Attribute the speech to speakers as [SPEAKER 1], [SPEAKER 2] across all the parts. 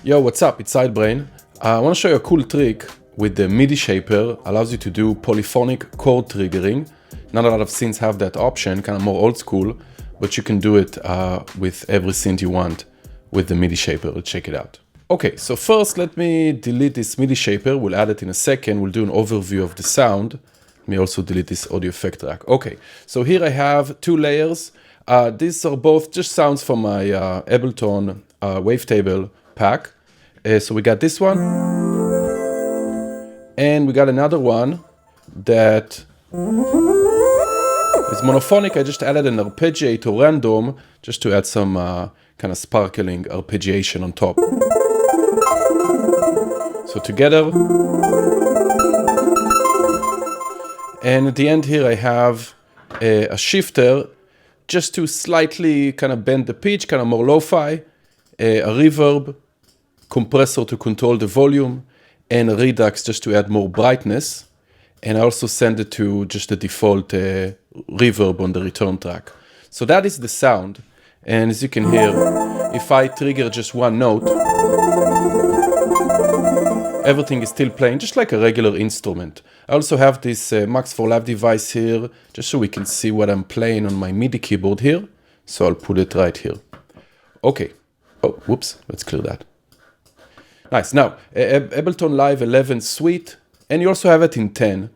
[SPEAKER 1] Yo, what's up? It's Sidebrain. I want to show you a cool trick with the MIDI shaper. Allows you to do polyphonic chord triggering. Not a lot of synths have that option, kind of more old school, but you can do it with every synth you want with the MIDI shaper. Let's check it out. Okay, so first let me delete this MIDI shaper. We'll add it in a second. We'll do an overview of the sound. Let me also delete this audio effect track. Okay, so here I have two layers. These are both just sounds from my Ableton wavetable pack. So we got this one, and we got another one that is monophonic. I just added an arpeggiator random just to add some kind of sparkling arpeggiation on top. So together. And at the end here I have a shifter just to slightly kind of bend the pitch, kind of more lo-fi, a reverb, compressor to control the volume, and a redux just to add more brightness. And I also send it to just the default reverb on the return track. So that is the sound. And as you can hear, if I trigger just one note, everything is still playing just like a regular instrument. I also have this Max for Live device here, just so we can see what I'm playing on my MIDI keyboard here. So I'll put it right here. Okay. Oh, whoops. Let's clear that. Nice. Now, Ableton Live 11 suite, and you also have it in 10.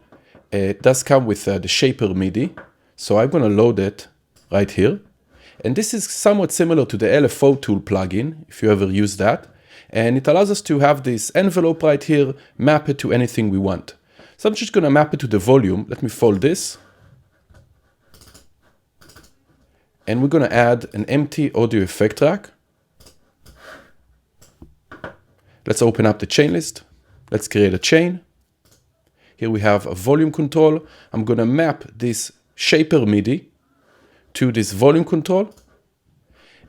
[SPEAKER 1] It does come with the Shaper MIDI. So I'm going to load it right here. And this is somewhat similar to the LFO tool plugin, if you ever use that. And it allows us to have this envelope right here, map it to anything we want. So I'm just going to map it to the volume. Let me fold this. And we're going to add an empty audio effect track. Let's open up the chain list. Let's create a chain. Here we have a volume control. I'm going to map this Shaper MIDI to this volume control.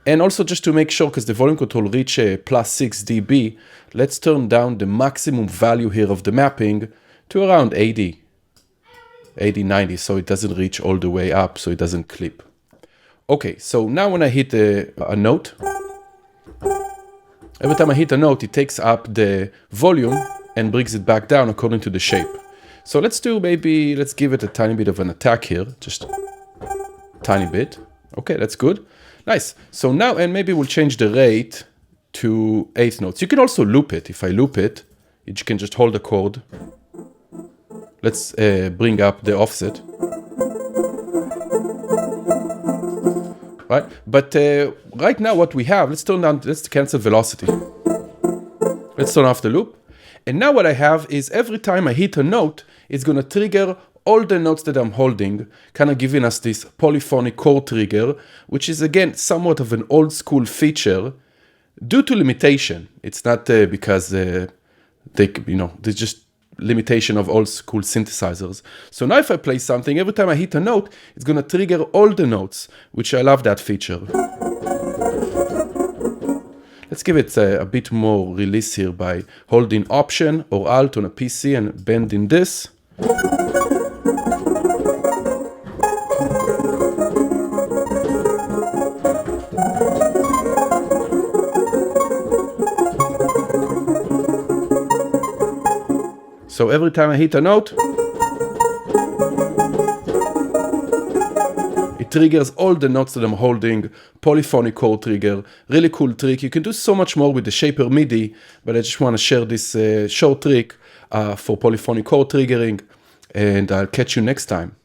[SPEAKER 1] And also just to make sure, because the volume control reach plus 6 dB, let's turn down the maximum value here of the mapping to around 80, 90, so it doesn't reach all the way up, so it doesn't clip. Okay, so now when I hit a note, every time I hit a note, it takes up the volume and brings it back down according to the shape. So let's give it a tiny bit of an attack here, just a tiny bit. Okay, that's good. Nice. So now, and maybe we'll change the rate to 8 notes. You can also loop it. If I loop it, you can just hold the chord. Let's bring up the offset. Right? But right now what we have, let's cancel velocity. Let's turn off the loop. And now what I have is every time I hit a note, it's going to trigger all the notes that I'm holding, kind of giving us this polyphonic chord trigger, which is again somewhat of an old school feature due to limitation. It's not because there's just limitation of old school synthesizers. So now if I play something, every time I hit a note, it's going to trigger all the notes, which I love that feature. Let's give it a bit more release here by holding Option or Alt on a PC and bending this. So every time I hit a note, it triggers all the notes that I'm holding, polyphonic chord trigger, really cool trick. You can do so much more with the Shaper MIDI, but I just want to share this short trick for polyphonic chord triggering, and I'll catch you next time.